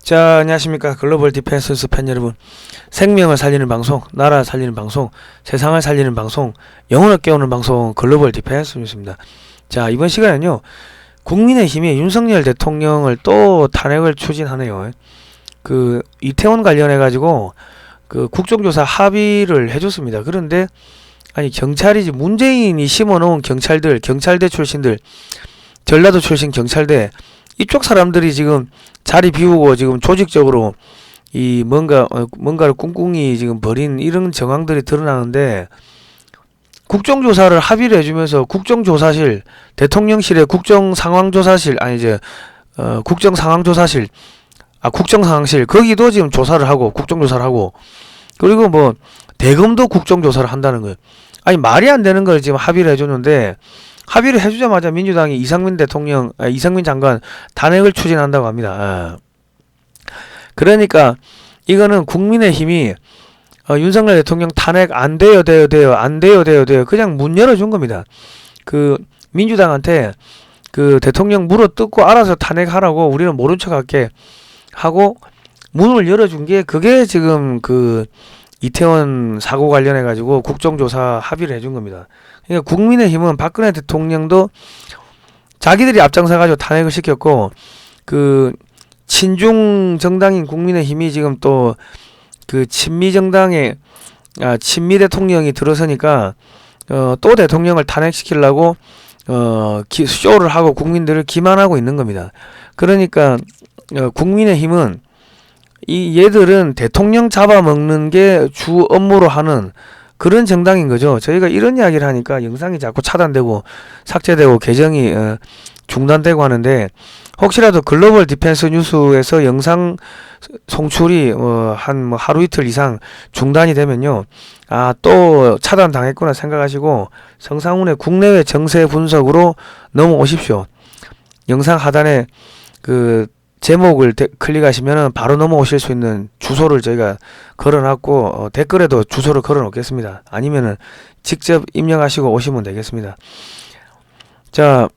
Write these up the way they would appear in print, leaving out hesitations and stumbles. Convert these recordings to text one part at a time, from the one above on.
자, 안녕하십니까. 글로벌 디펜스 뉴스 팬 여러분. 생명을 살리는 방송, 나라 살리는 방송, 세상을 살리는 방송, 영혼을 깨우는 방송, 글로벌 디펜스 뉴스입니다. 자, 이번 시간은요, 국민의힘이 윤석열 대통령을 또 탄핵을 추진하네요. 이태원 관련해가지고, 국정조사 합의를 해줬습니다. 그런데, 아니, 경찰이지, 문재인이 심어놓은 경찰대 출신들, 전라도 출신 경찰대, 이쪽 사람들이 지금 자리 비우고 지금 조직적으로 뭔가를 꿍꿍이 지금 벌인 이런 정황들이 드러나는데, 국정조사를 합의를 해주면서 국정조사실, 대통령실의 국정상황실, 거기도 지금 조사를 하고, 국정조사를 하고, 그리고 뭐, 대검도 국정조사를 한다는 거예요. 아니, 말이 안 되는 걸 지금 합의를 해줬는데, 합의를 해주자마자 민주당이 이상민 장관 탄핵을 추진한다고 합니다. 그러니까 이거는 국민의힘이 윤석열 대통령 탄핵 안 돼요. 그냥 문 열어준 겁니다. 민주당한테 대통령 물어뜯고 알아서 탄핵하라고 우리는 모른 척할게 하고 문을 열어준 게 그게 지금 이태원 사고 관련해 가지고 국정조사 합의를 해준 겁니다. 그러니까 국민의힘은 박근혜 대통령도 자기들이 앞장서 가지고 탄핵을 시켰고, 친중 정당인 국민의힘이 지금 또 친미 정당의 친미 대통령이 들어서니까 또 대통령을 탄핵시키려고 쇼를 하고 국민들을 기만하고 있는 겁니다. 그러니까 국민의힘은 얘들은 대통령 잡아먹는 게 주 업무로 하는 그런 정당인 거죠. 저희가 이런 이야기를 하니까 영상이 자꾸 차단되고 삭제되고 계정이 중단되고 하는데, 혹시라도 글로벌 디펜스 뉴스에서 영상 송출이 하루 이틀 이상 중단이 되면요, 또 차단당했구나 생각하시고 성상훈의 국내외 정세 분석으로 넘어오십시오. 영상 하단에 제목을 클릭하시면 바로 넘어오실 수 있는 주소를 저희가 걸어놨고, 댓글에도 주소를 걸어놓겠습니다. 아니면은 직접 입력하시고 오시면 되겠습니다. 자,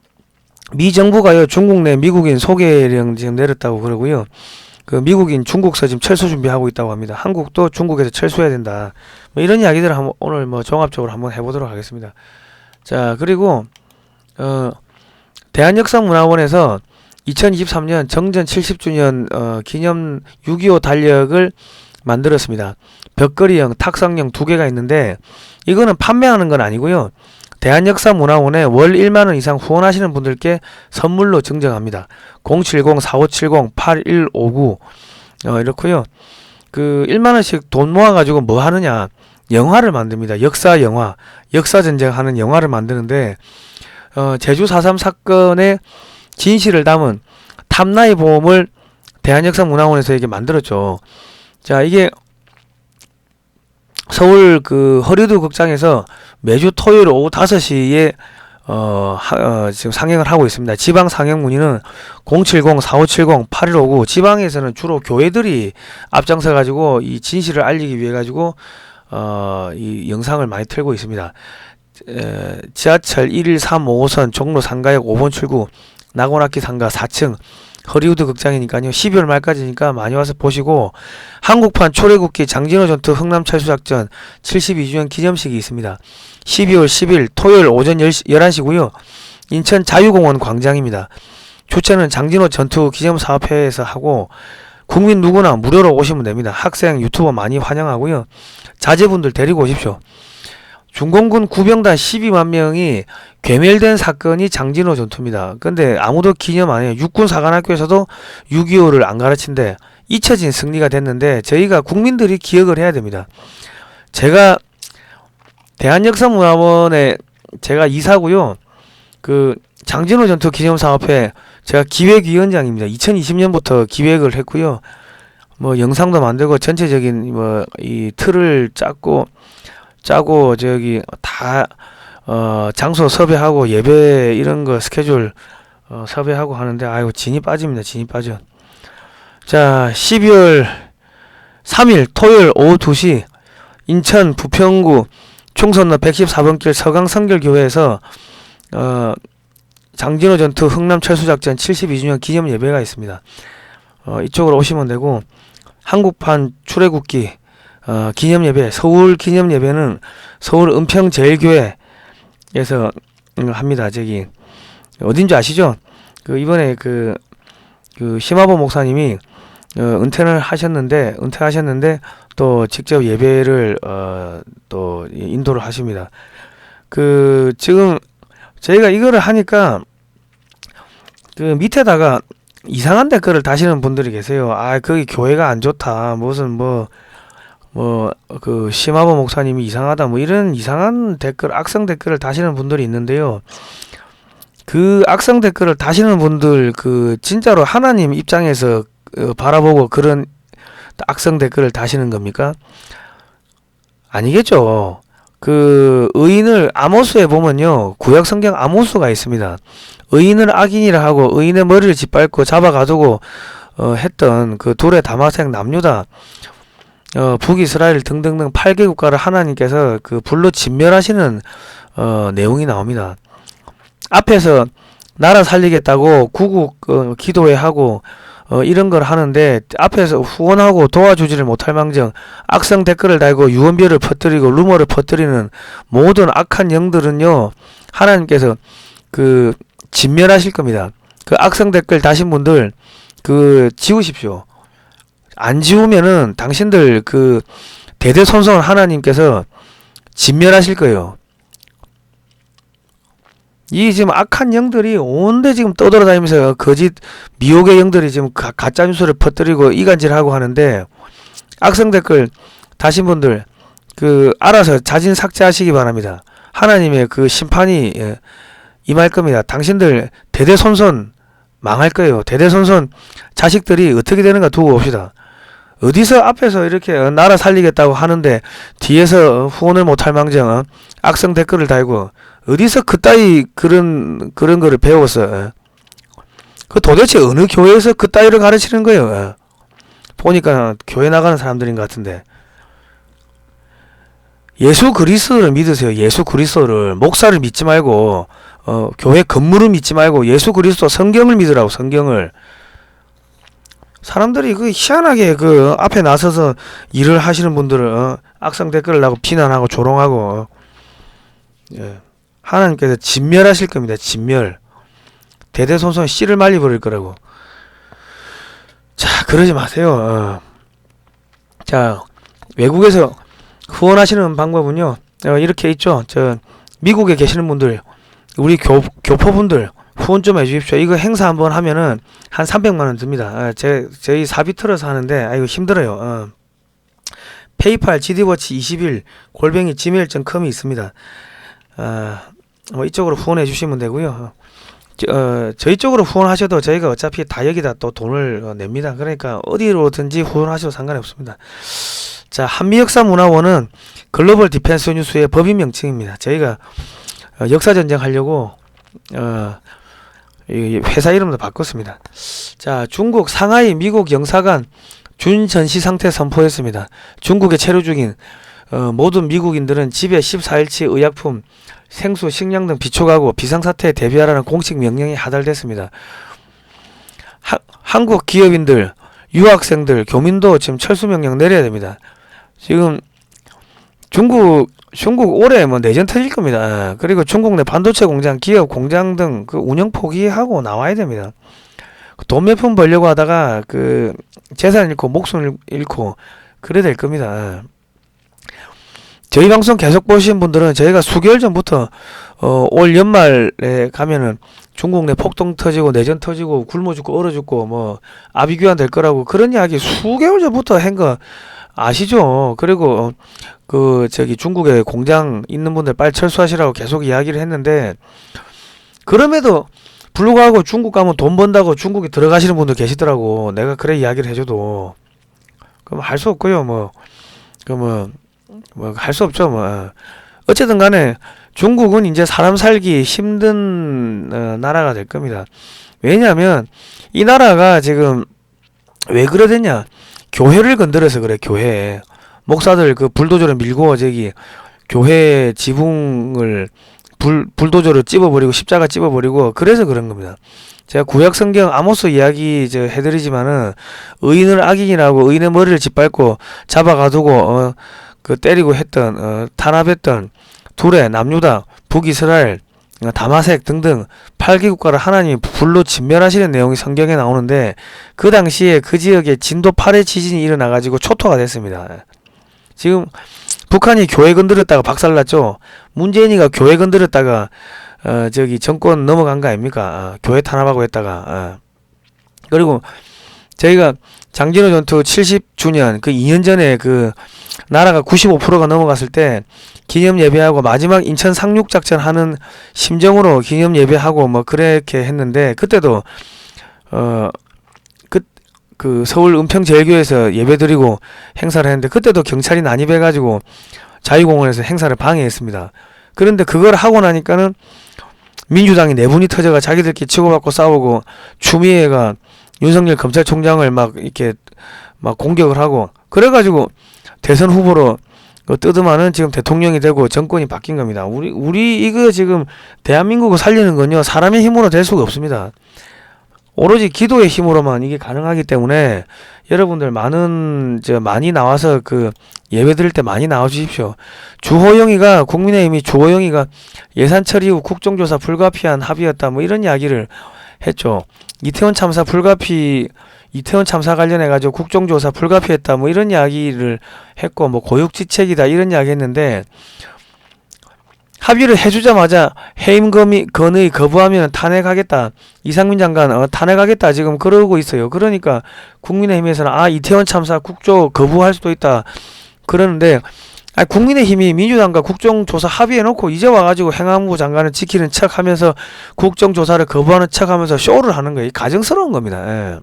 미 정부가요, 중국 내 미국인 소개령 지금 내렸다고 그러고요. 미국인 중국서 지금 철수 준비하고 있다고 합니다. 한국도 중국에서 철수해야 된다. 뭐 이런 이야기들을 오늘 종합적으로 한번 해보도록 하겠습니다. 자, 그리고 대한역사문화원에서 2023년 정전 70주년 기념 6.25 달력을 만들었습니다. 벽걸이형, 탁상형 두 개가 있는데, 이거는 판매하는 건 아니고요, 대한역사문화원에 월 1만원 이상 후원하시는 분들께 선물로 증정합니다. 070-4570-8159 이렇고요. 1만원씩 돈 모아가지고 뭐 하느냐, 영화를 만듭니다. 역사 전쟁하는 영화를 만드는데, 제주 4.3 사건의 진실을 담은 탐나이 보험을 대한역사문화원에서 이게 만들었죠. 자, 이게 서울 허리우드 극장에서 매주 토요일 오후 5시에 지금 상영을 하고 있습니다. 지방 상영 문의는 070-4570-8159. 지방에서는 주로 교회들이 앞장서 가지고 이 진실을 알리기 위해 가지고 이 영상을 많이 틀고 있습니다. 지하철 11355선 종로 상가역 5번 출구, 낙원악기 상가 4층, 허리우드 극장이니까요. 12월 말까지니까 많이 와서 보시고, 한국판 초래국기 장진호 전투 흥남철수작전 72주년 기념식이 있습니다. 12월 10일 토요일 오전 11시고요. 인천 자유공원 광장입니다. 주최는 장진호 전투 기념사업회에서 하고, 국민 누구나 무료로 오시면 됩니다. 학생, 유튜버 많이 환영하고요. 자제분들 데리고 오십시오. 중공군 구병단 12만 명이 괴멸된 사건이 장진호 전투입니다. 근데 아무도 기념 안 해요. 육군사관학교에서도 6.25를 안 가르친데 잊혀진 승리가 됐는데, 저희가 국민들이 기억을 해야 됩니다. 제가 대한역사문화원에 제가 이사고요. 장진호 전투 기념사업회 제가 기획위원장입니다. 2020년부터 기획을 했고요. 영상도 만들고 전체적인 이 틀을 짜고 저기 다 장소 섭외하고 예배 이런 거 스케줄 섭외하고 하는데, 진이 빠집니다. 진이 빠져. 자, 12월 3일 토요일 오후 2시 인천 부평구 충선로 114번길 서강성결교회에서 장진호 전투 흥남철수작전 72주년 기념 예배가 있습니다. 이쪽으로 오시면 되고, 한국판 출애굽기 기념예배, 서울 기념예배는 서울 은평제일교회에서 합니다. 저기 어딘지 아시죠? 그 이번에 그 심화보 목사님이 은퇴하셨는데 또 직접 예배를 또 인도를 하십니다. 그 지금 저희가 이거를 하니까 그 밑에다가 이상한 댓글을 다시는 분들이 계세요. 아, 거기 교회가 안 좋다. 무슨 그 심화보 목사님이 이상하다. 뭐 이런 이상한 댓글, 악성 댓글을 다시는 분들이 있는데요. 그 악성 댓글을 다시는 분들, 그 진짜로 하나님 입장에서 바라보고 그런 악성 댓글을 다시는 겁니까? 아니겠죠. 그 의인을 아모스에 보면요, 구약 성경 아모스가 있습니다. 의인을 악인이라 하고 의인의 머리를 짓밟고 잡아가두고 했던 그 둘의 다마색 남유다, 북이스라엘 등등등 8개 국가를 하나님께서 그 불로 진멸하시는 내용이 나옵니다. 앞에서 나라 살리겠다고 구국 기도회 하고 이런 걸 하는데 앞에서 후원하고 도와주지를 못할 망정 악성 댓글을 달고 유언비어를 퍼뜨리고 루머를 퍼뜨리는 모든 악한 영들은요, 하나님께서 그 진멸하실 겁니다. 그 악성 댓글 다신 분들 그 지우십시오. 안 지우면은 당신들 그 대대손손 하나님께서 진멸하실 거예요. 이 지금 악한 영들이 온데 지금 떠돌아다니면서 거짓 미혹의 영들이 지금 가짜 뉴스를 퍼뜨리고 이간질하고 하는데, 악성 댓글 다신 분들 그 알아서 자진 삭제하시기 바랍니다. 하나님의 그 심판이 임할 겁니다. 당신들 대대손손 망할 거예요. 대대손손 자식들이 어떻게 되는가 두고 봅시다. 어디서 앞에서 이렇게 나라 살리겠다고 하는데 뒤에서 후원을 못할 망정 악성 댓글을 달고, 어디서 그따위 그런 거를 배웠어? 그 도대체 어느 교회에서 그따위를 가르치는 거예요? 보니까 교회 나가는 사람들인 것 같은데. 예수 그리스도를 믿으세요. 예수 그리스도를. 목사를 믿지 말고 교회 건물을 믿지 말고 예수 그리스도 성경을 믿으라고. 성경을. 사람들이 그 희한하게 그 앞에 나서서 일을 하시는 분들을 악성 댓글을 하고 비난하고 조롱하고 하나님께서 진멸하실 겁니다. 진멸. 대대손손 씨를 말려버릴 거라고. 자, 그러지 마세요. 자, 외국에서 후원하시는 방법은요, 이렇게 있죠. 미국에 계시는 분들, 우리 교포분들 후원 좀 해주십시오. 이거 행사 한번 하면은 한 300만원 듭니다. 저희 사비 틀어서 하는데 이거 힘들어요. 페이팔 gdwatch21 @gmail.com이 있습니다. 이쪽으로 후원해 주시면 되고요. 저희 쪽으로 후원하셔도 저희가 어차피 다 여기다 또 돈을 냅니다. 그러니까 어디로든지 후원하셔도 상관이 없습니다. 자, 한미역사문화원은 글로벌 디펜스 뉴스의 법인 명칭입니다. 저희가 역사전쟁 하려고 회사 이름도 바꿨습니다. 자, 중국 상하이 미국 영사관 준전시 상태 선포했습니다. 중국에 체류 중인 모든 미국인들은 집에 14일치 의약품, 생수, 식량 등 비축하고 비상사태에 대비하라는 공식 명령이 하달됐습니다. 한국 기업인들, 유학생들, 교민도 지금 철수 명령 내려야 됩니다. 지금 중국 올해 내전 터질 겁니다. 그리고 중국 내 반도체 공장, 기업 공장 등 그 운영 포기하고 나와야 됩니다. 돈 몇 푼 벌려고 하다가 그 재산 잃고 목숨 잃고 그래 될 겁니다. 저희 방송 계속 보시는 분들은 저희가 수개월 전부터 올 연말에 가면은 중국 내 폭동 터지고 내전 터지고 굶어 죽고 얼어 죽고 아비규환 될 거라고 그런 이야기 수개월 전부터 한 거 아시죠? 그리고 중국에 공장 있는 분들 빨리 철수하시라고 계속 이야기를 했는데, 그럼에도 불구하고 중국 가면 돈 번다고 중국에 들어가시는 분들 계시더라고. 내가 그래 이야기를 해줘도 그럼 할 수 없고요. 할 수 없죠. 어쨌든 간에 중국은 이제 사람 살기 힘든 나라가 될 겁니다. 왜냐하면 이 나라가 지금 왜 그러겠냐, 교회를 건드려서 그래. 교회 목사들 그 불도저를 밀고 교회 지붕을 불도저로 찝어버리고 십자가 찝어버리고 그래서 그런 겁니다. 제가 구약 성경 아모스 이야기 해드리지만은 의인을 악인이라고 의인의 머리를 짓밟고 잡아가두고 그 때리고 했던 탄압했던 둘의 남유다 북이스라엘 다마색 등등 8개 국가를 하나님이 불로 진멸하시는 내용이 성경에 나오는데 그 당시에 그 지역에 진도 8의 지진이 일어나가지고 초토가 됐습니다. 지금 북한이 교회 건드렸다가 박살났죠. 문재인이가 교회 건드렸다가 정권 넘어간 거 아닙니까? 교회 탄압하고 했다가 그리고 저희가 장진호 전투 70주년 그 2년 전에 그 나라가 95%가 넘어갔을 때 기념 예배하고 마지막 인천 상륙 작전 하는 심정으로 기념 예배하고 뭐 그렇게 했는데 그때도 그 서울 은평제일교회에서 예배드리고 행사를 했는데 그때도 경찰이 난입해가지고 자유공원에서 행사를 방해했습니다. 그런데 그걸 하고 나니까는 민주당이 내분이 터져가 자기들끼리 치고받고 싸우고 추미애가 윤석열 검찰총장을 막 이렇게 막 공격을 하고 그래가지고 대선 후보로 뜯으면은 지금 대통령이 되고 정권이 바뀐 겁니다. 우리 이거 지금 대한민국을 살리는 건요 사람의 힘으로 될 수가 없습니다. 오로지 기도의 힘으로만 이게 가능하기 때문에 여러분들 많이 나와서 그 예배 드릴 때 많이 나와 주십시오. 주호영이가 국민의힘이 주호영이가 예산 처리 후 국정조사 불가피한 합의였다 뭐 이런 이야기를 했죠. 이태원 참사 관련해 가지고 국정조사 불가피했다 뭐 이런 이야기를 했고 뭐 고육지책이다 이런 이야기 했는데 합의를 해주자마자 해임 건의 거부하면 탄핵하겠다. 이상민 장관 탄핵하겠다 지금 그러고 있어요. 그러니까 국민의힘에서는 이태원 참사 국조 거부할 수도 있다 그러는데 국민의힘이 민주당과 국정조사 합의해놓고 이제 와가지고 행안부 장관을 지키는 척하면서 국정조사를 거부하는 척하면서 쇼를 하는 거예요. 가증스러운 겁니다. 예.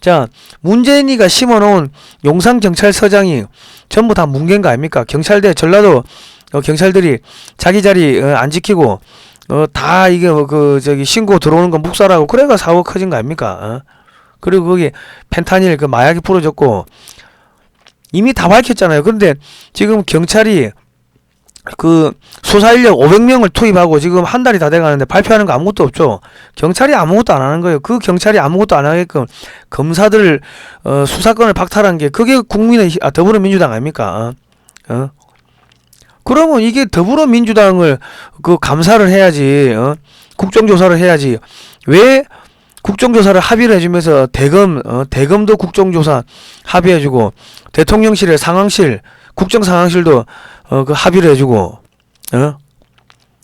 자, 문재인이가 심어놓은 용산경찰서장이 전부 다 뭉갠 거 아닙니까? 경찰대 전라도 경찰들이 자기 자리 안 지키고 다 이게 신고 들어오는 건 묵살하고 그래가 사고 커진 거 아닙니까? 그리고 거기 펜타닐 그 마약이 풀어졌고 이미 다 밝혔잖아요. 그런데 지금 경찰이 그 수사 인력 500명을 투입하고 지금 한 달이 다 돼가는데 발표하는 거 아무것도 없죠. 경찰이 아무것도 안 하는 거예요. 그 경찰이 아무것도 안 하게끔 검사들 수사권을 박탈한 게 그게 더불어민주당 아닙니까? 그러면 이게 더불어민주당을 그 감사를 해야지, 국정조사를 해야지. 왜 국정조사를 합의를 해주면서 대검도 국정조사 합의해주고 대통령실의 상황실, 국정상황실도 그 합의를 해주고,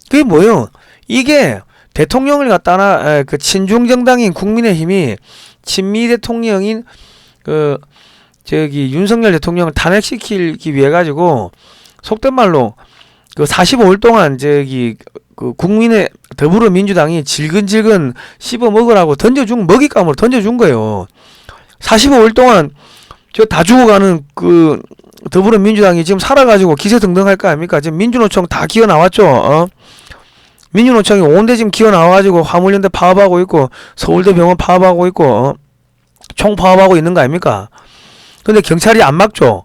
그게 뭐예요? 이게 대통령을 갖다나 그 친중정당인 국민의힘이 친미 대통령인 윤석열 대통령을 탄핵시키기 위해 가지고 속된 말로 그 45일 동안 그 국민의 더불어민주당이 질근질근 씹어 먹으라고 먹잇감으로 던져준 거예요. 45일 동안 다 죽어가는 그 더불어민주당이 지금 살아가지고 기세등등할 거 아닙니까? 지금 민주노총 다 기어 나왔죠. 민주노총이 온데 지금 기어 나와가지고 화물연대 파업하고 있고 서울대 병원 파업하고 있고 총 파업하고 있는 거 아닙니까? 근데 경찰이 안 막죠.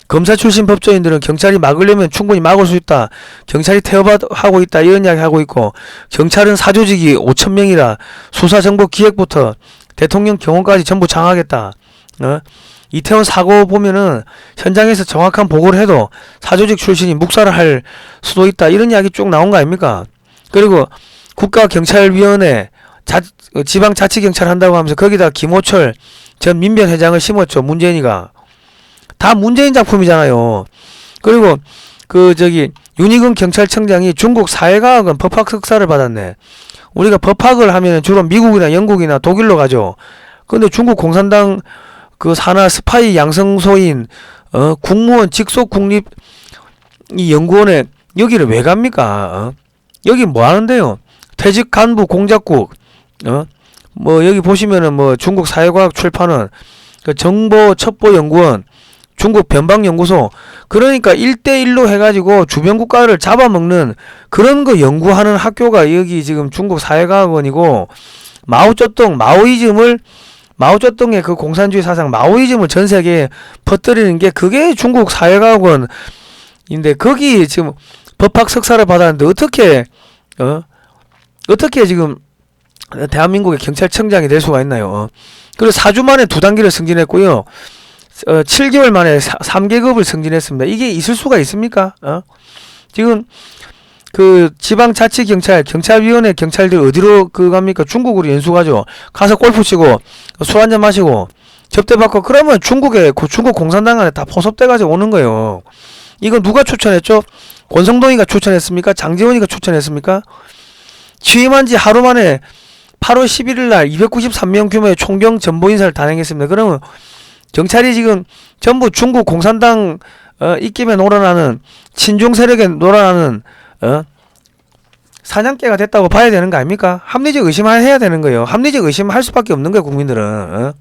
검사 출신 법조인들은 경찰이 막으려면 충분히 막을 수 있다. 경찰이 태업하고 있다. 이런 이야기 하고 있고 경찰은 사조직이 5,000명이라 수사정보 기획부터 대통령 경호까지 전부 장악하겠다. 이태원 사고 보면은 현장에서 정확한 보고를 해도 사조직 출신이 묵살을 할 수도 있다. 이런 이야기 쭉 나온 거 아닙니까? 그리고 국가경찰위원회 지방자치경찰 한다고 하면서 거기다 김호철 전 민변회장을 심었죠. 문재인이가. 다 문재인 작품이잖아요. 그리고 윤희근 경찰청장이 중국 사회과학원 법학 석사를 받았네. 우리가 법학을 하면 주로 미국이나 영국이나 독일로 가죠. 근데 중국 공산당 그 산하 스파이 양성소인 국무원 직속 국립 이 연구원에 여기를 왜 갑니까? 여기 뭐 하는데요? 퇴직 간부 공작국 뭐 여기 보시면은 뭐 중국 사회과학 출판원 그 정보첩보연구원 중국 변방연구소 그러니까 1대1로 해가지고 주변 국가를 잡아먹는 그런 거 연구하는 학교가 여기 지금 중국 사회과학원이고 마오쩌둥의 그 공산주의 사상 마오이즘을 전 세계에 퍼뜨리는 게 그게 중국 사회과학원인데 거기 지금 법학 석사를 받았는데 어떻게 지금 대한민국의 경찰청장이 될 수가 있나요? 그리고 4주 만에 2단계를 승진했고요. 7개월 만에 3계급을 승진했습니다. 이게 있을 수가 있습니까? 지금 그 지방자치경찰, 경찰위원회 경찰들 어디로 갑니까? 중국으로 연수 가죠. 가서 골프 치고 술 한잔 마시고 접대받고 그러면 중국 공산당 안에 다 포섭돼 가지고 오는 거예요. 이거 누가 추천했죠? 권성동이가 추천했습니까? 장제원이가 추천했습니까? 취임한 지 하루 만에 8월 11일 날 293명 규모의 총병 전보 인사를 단행했습니다. 그러면 경찰이 지금 전부 중국 공산당 입김에 놀아나는 친중 세력에 놀아나는 사냥개가 됐다고 봐야 되는 거 아닙니까? 합리적 의심해야 되는 거예요. 합리적 의심할 수밖에 없는 거예요, 국민들은.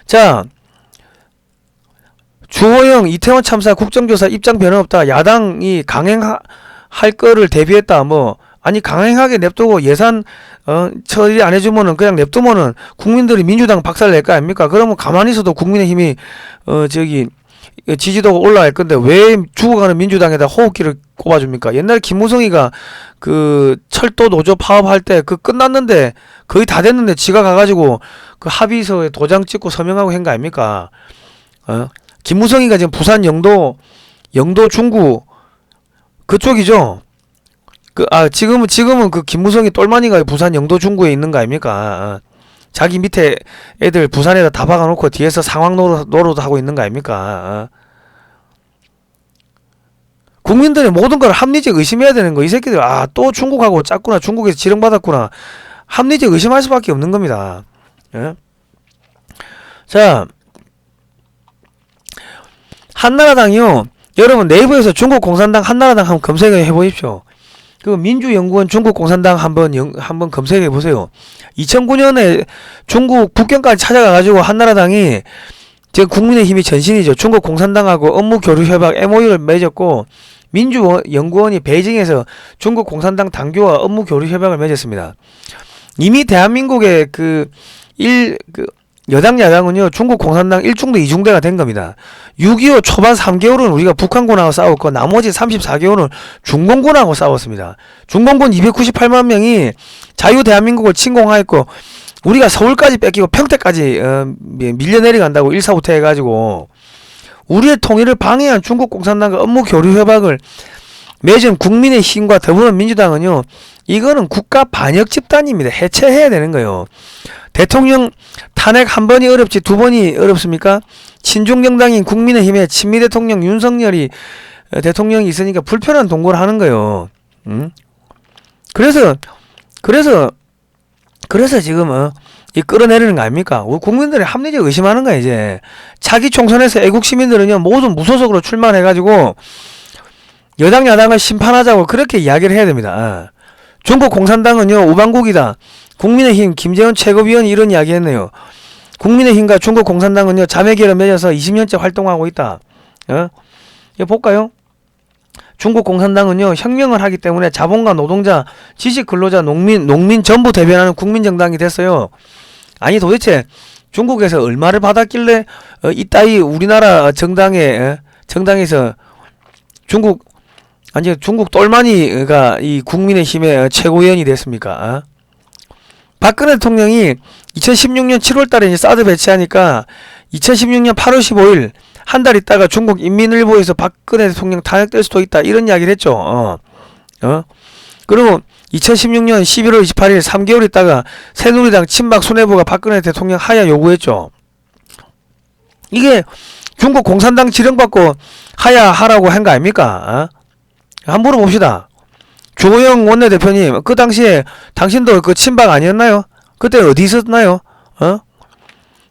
자, 주호영 이태원 참사 국정조사 입장 변화 없다. 야당이 강행할 거를 대비했다. 아니 강행하게 냅두고 예산 처리 안 해주면은 그냥 냅두면은 국민들이 민주당 박살 낼 거 아닙니까? 그러면 가만히 있어도 국민의힘이 지지도가 올라갈 건데 왜 죽어가는 민주당에다 호흡기를 꼽아줍니까? 옛날에 김무성이가 그 철도 노조 파업할 때 끝났는데 거의 다 됐는데 지가 가가지고 그 합의서에 도장 찍고 서명하고 한 거 아닙니까? 김무성이가 지금 부산 영도 중구 그쪽이죠. 지금은 그 김무성이 똘마니가 부산 영도 중구에 있는 거 아닙니까? 자기 밑에 애들 부산에다 다 박아놓고 뒤에서 상황 노릇 하고 있는 거 아닙니까? 국민들의 모든 걸 합리적 의심해야 되는 거. 이 새끼들 또 중국하고 짰구나. 중국에서 지령받았구나. 합리적 의심할 수밖에 없는 겁니다. 예? 자, 한나라당이요. 여러분 네이버에서 중국 공산당 한나라당 한번 검색해 보십시오. 그 민주연구원 중국 공산당 한번 검색해 보세요. 2009년에 중국 북경까지 찾아가가지고 한나라당이 지금 국민의힘이 전신이죠. 중국 공산당하고 업무 교류 협약 MOU를 맺었고 민주연구원이 베이징에서 중국 공산당 당규와 업무 교류 협약을 맺었습니다. 이미 대한민국의 여당 야당은요 중국 공산당 1중대 2중대가 된 겁니다. 6.25 초반 3개월은 우리가 북한군하고 싸웠고 나머지 34개월은 중공군하고 싸웠습니다. 중공군 298만 명이 자유 대한민국을 침공하였고 우리가 서울까지 뺏기고 평택까지 밀려 내려간다고 일사후퇴 해가지고 우리의 통일을 방해한 중국 공산당과 업무 교류 협약을 맺은 국민의힘과 더불어민주당은요 이거는 국가 반역 집단입니다. 해체해야 되는 거예요. 대통령 탄핵 한 번이 어렵지 두 번이 어렵습니까? 친중 정당인 국민의힘의 친미 대통령 윤석열이 대통령이 있으니까 불편한 동거를 하는 거예요. 그래서 지금 이 끌어내리는 거 아닙니까? 우리 국민들이 합리적 의심하는 거야 이제. 차기 총선에서 애국 시민들은요 모두 무소속으로 출마해가지고 여당 야당을 심판하자고 그렇게 이야기를 해야 됩니다. 중국 공산당은요 우방국이다. 국민의힘 김재원 최고위원이 이런 이야기 했네요. 국민의힘과 중국 공산당은요 자매결을 맺어서 20년째 활동하고 있다. 이거 볼까요? 중국 공산당은요 혁명을 하기 때문에 자본가 노동자 지식 근로자 농민 전부 대변하는 국민정당이 됐어요. 아니 도대체 중국에서 얼마를 받았길래 이따위 우리나라 정당에서 중국 똘마니가 이 국민의힘의 최고위원이 됐습니까? 박근혜 대통령이 2016년 7월달에 이제 사드 배치하니까 2016년 8월 15일 한 달 있다가 중국 인민일보에서 박근혜 대통령 탄핵될 수도 있다 이런 이야기를 했죠. 그리고 2016년 11월 28일 3개월 있다가 새누리당 친박 수뇌부가 박근혜 대통령 하야 요구했죠. 이게 중국 공산당 지령받고 하야하라고 한 거 아닙니까? 한번 물어봅시다. 주호영 원내대표님, 그 당시에 당신도 그 친박 아니었나요? 그때 어디 있었나요?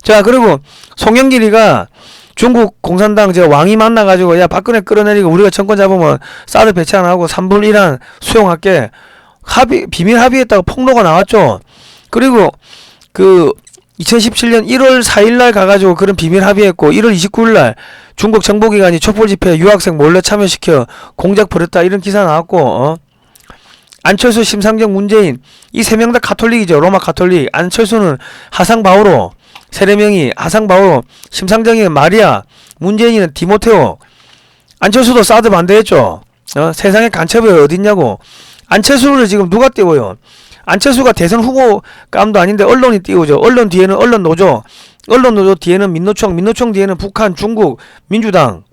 자, 그리고 송영길이가 중국 공산당 왕이 만나가지고 야 박근혜 끌어내리고 우리가 정권 잡으면 사드 배치 안 하고 3분의 1한 수용할게 비밀 합의했다고 폭로가 나왔죠. 그리고 그 2017년 1월 4일날 가가지고 그런 비밀 합의했고 1월 29일날 중국 정보기관이 촛불집회에 유학생 몰래 참여시켜 공작 벌였다 이런 기사 나왔고 안철수, 심상정, 문재인 이 세 명 다 가톨릭이죠. 로마 가톨릭. 안철수는 하상바오로 세례명이 하상바오로, 심상정이는 마리아, 문재인이는 디모테오. 안철수도 사드 반대했죠. 세상에 간첩이 어딨냐고. 안철수를 지금 누가 띄워요? 안철수가 대선 후보감도 아닌데 언론이 띄우죠. 언론 뒤에는 언론 노조, 언론 노조 뒤에는 민노총, 민노총 뒤에는 북한, 중국, 민주당.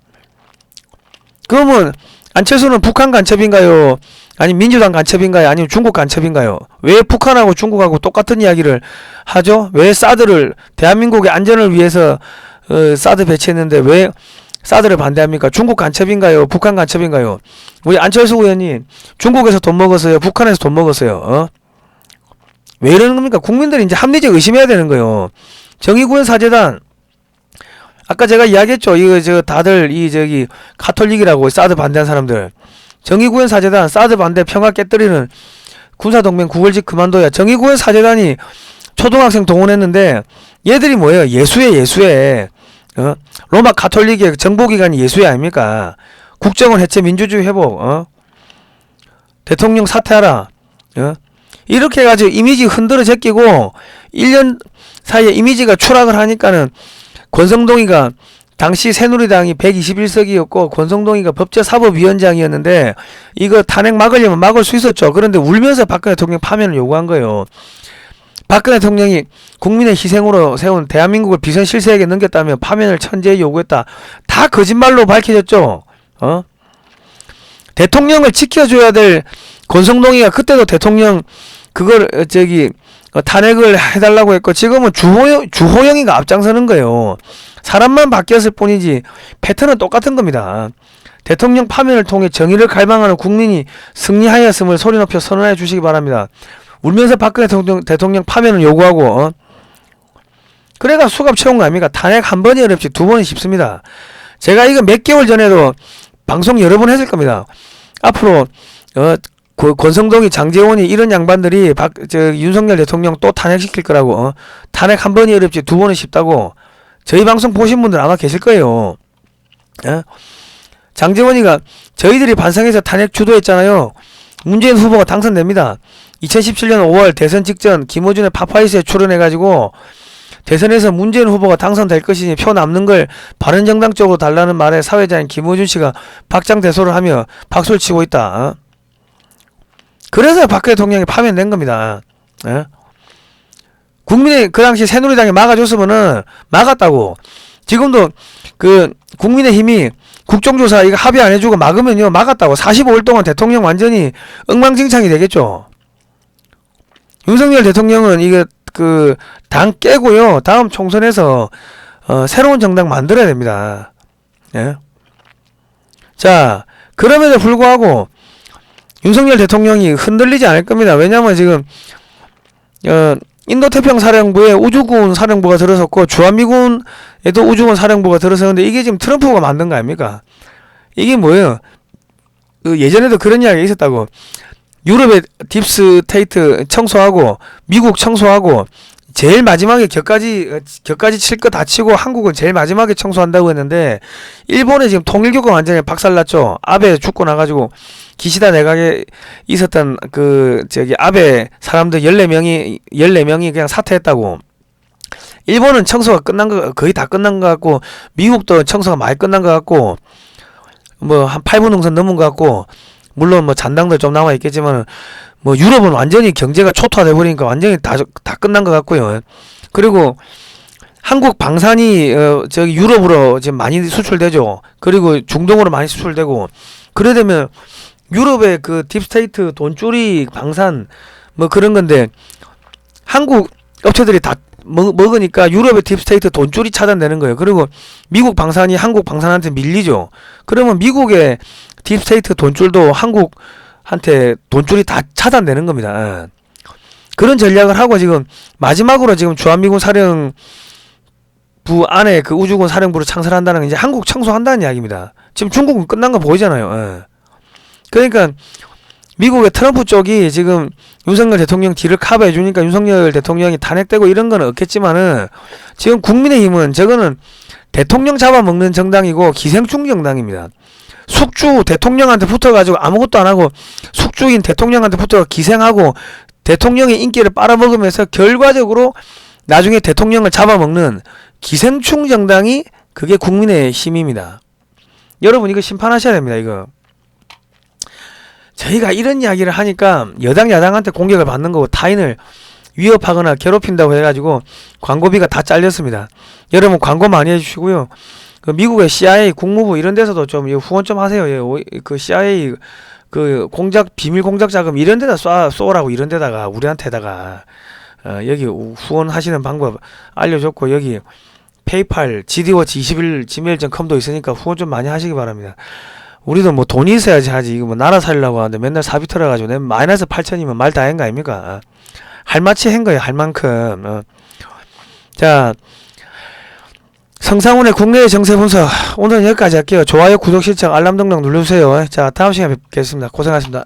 그러면 안철수는 북한 간첩인가요? 아니 민주당 간첩인가요? 아니면 중국 간첩인가요? 왜 북한하고 중국하고 똑같은 이야기를 하죠? 왜 사드를 대한민국의 안전을 위해서 사드 배치했는데 왜 사드를 반대합니까? 중국 간첩인가요? 북한 간첩인가요? 우리 안철수 의원님 중국에서 돈 먹었어요? 북한에서 돈 먹었어요? 왜 이러는 겁니까? 국민들이 이제 합리적 의심해야 되는 거예요. 정의구현 사재단 아까 제가 이야기했죠. 이거 저 다들 이 저기 카톨릭이라고 사드 반대한 사람들. 정의구현 사재단 사드 반대 평화 깨뜨리는 군사동맹 구걸짓 그만둬야. 정의구현 사재단이 초등학생 동원했는데 얘들이 뭐예요? 예수에 로마 가톨릭의 정보기관이 예수회 아닙니까? 국정원 해체 민주주의 회복 대통령 사퇴하라 이렇게 해가지고 이미지 흔들어 제끼고 1년 사이에 이미지가 추락을 하니까는 권성동이가 당시 새누리당이 121석이었고 권성동이가 법제사법위원장이었는데 이거 탄핵 막으려면 막을 수 있었죠. 그런데 울면서 박근혜 대통령 파면을 요구한 거예요. 박근혜 대통령이 국민의 희생으로 세운 대한민국을 비선 실세에게 넘겼다며 파면을 천재히 요구했다. 다 거짓말로 밝혀졌죠. 대통령을 지켜줘야 될 권성동이가 그때도 대통령 그걸 탄핵을 해달라고 했고 지금은 주호영이가 앞장서는 거예요. 사람만 바뀌었을 뿐이지 패턴은 똑같은 겁니다. 대통령 파면을 통해 정의를 갈망하는 국민이 승리하였음을 소리 높여 선언해 주시기 바랍니다. 울면서 박근혜 대통령 파면을 요구하고 그래가 수갑 채운 거 아닙니까? 탄핵 한 번이 어렵지 두 번이 쉽습니다. 제가 이거 몇 개월 전에도 방송 여러 번 했을 겁니다. 앞으로 권성동이 장제원이 이런 양반들이 윤석열 대통령 또 탄핵시킬 거라고 탄핵 한 번이 어렵지 두 번은 쉽다고 저희 방송 보신 분들 아마 계실 거예요. 장제원이가 저희들이 반성해서 탄핵 주도했잖아요. 문재인 후보가 당선됩니다. 2017년 5월 대선 직전 김어준의 파파이스에 출연해가지고 대선에서 문재인 후보가 당선될 것이니 표 남는 걸 바른정당 쪽으로 달라는 말에 사회자인 김어준 씨가 박장대소를 하며 박수를 치고 있다. 그래서 박근혜 대통령이 파면된 겁니다. 국민의 그 당시 새누리당이 막아줬으면은 막았다고. 지금도 그 국민의힘이 국정조사 이거 합의 안 해주고 막으면요 막았다고. 45일 동안 대통령 완전히 엉망진창이 되겠죠. 윤석열 대통령은 이거 그 당 깨고요 다음 총선에서 새로운 정당 만들어야 됩니다. 자 그럼에도 불구하고 윤석열 대통령이 흔들리지 않을 겁니다. 왜냐면 지금 인도태평사령부에 우주군 사령부가 들어섰고 주한미군에도 우주군 사령부가 들어섰는데 이게 지금 트럼프가 만든 거 아닙니까? 이게 뭐예요? 예전에도 그런 이야기가 있었다고. 유럽의 딥스테이트 청소하고 미국 청소하고 제일 마지막에 격까지 칠 거 다 치고 한국은 제일 마지막에 청소한다고 했는데 일본에 지금 통일교가 완전히 박살났죠. 아베 죽고 나가지고 기시다 내각에 있었던 아베 사람들 14명이 그냥 사퇴했다고. 일본은 청소가 끝난 거 거의 다 끝난 거 같고 미국도 청소가 많이 끝난 거 같고 뭐 한 8분 능선 넘은 거 같고 물론 뭐 잔당들 좀 남아 있겠지만 뭐 유럽은 완전히 경제가 초토화돼 버리니까 완전히 다 끝난 것 같고요. 그리고 한국 방산이 유럽으로 지금 많이 수출되죠. 그리고 중동으로 많이 수출되고 그래 되면 유럽의 그 딥스테이트 돈줄이 방산 뭐 그런 건데 한국 업체들이 다 먹으니까 유럽의 딥스테이트 돈줄이 차단되는 거예요. 그리고 미국 방산이 한국 방산한테 밀리죠. 그러면 미국의 딥스테이트 돈줄도 한국한테 돈줄이 다 차단되는 겁니다. 그런 전략을 하고 지금 마지막으로 지금 주한미군 사령부 안에 그 우주군 사령부를 창설한다는 게 이제 한국 청소한다는 이야기입니다. 지금 중국은 끝난 거 보이잖아요. 그러니까 미국의 트럼프 쪽이 지금 윤석열 대통령 뒤를 커버해 주니까 윤석열 대통령이 탄핵되고 이런 건 없겠지만은 지금 국민의힘은 저거는 대통령 잡아먹는 정당이고 기생충 정당입니다. 숙주 대통령한테 붙어가지고 아무것도 안 하고 숙주인 대통령한테 붙어 기생하고 대통령의 인기를 빨아먹으면서 결과적으로 나중에 대통령을 잡아먹는 기생충 정당이 그게 국민의힘입니다. 여러분 이거 심판하셔야 됩니다. 이거. 저희가 이런 이야기를 하니까 여당 야당한테 공격을 받는 거고 타인을 위협하거나 괴롭힌다고 해가지고 광고비가 다 잘렸습니다. 여러분 광고 많이 해주시고요. 그 미국의 CIA 국무부 이런 데서도 좀 후원 좀 하세요. 그 CIA 그 공작 비밀 공작 자금 이런 데다 쏘라고 이런 데다가 우리한테다가 여기 후원하시는 방법 알려줬고 여기 페이팔 GD워치 21 gmail.com도 있으니까 후원 좀 많이 하시기 바랍니다. 우리도 뭐 돈이 있어야지 하지. 이거 뭐 나라 살려고 하는데 맨날 사비 털어가지고 내 마이너스 8천이면 말 다 한 거 아닙니까? 할만치 한 거예요. 할 만큼. 자, 성상훈의 국내의 정세 분석 오늘은 여기까지 할게요. 좋아요, 구독, 신청, 알람 등등 눌러주세요. 자, 다음 시간에 뵙겠습니다. 고생하셨습니다.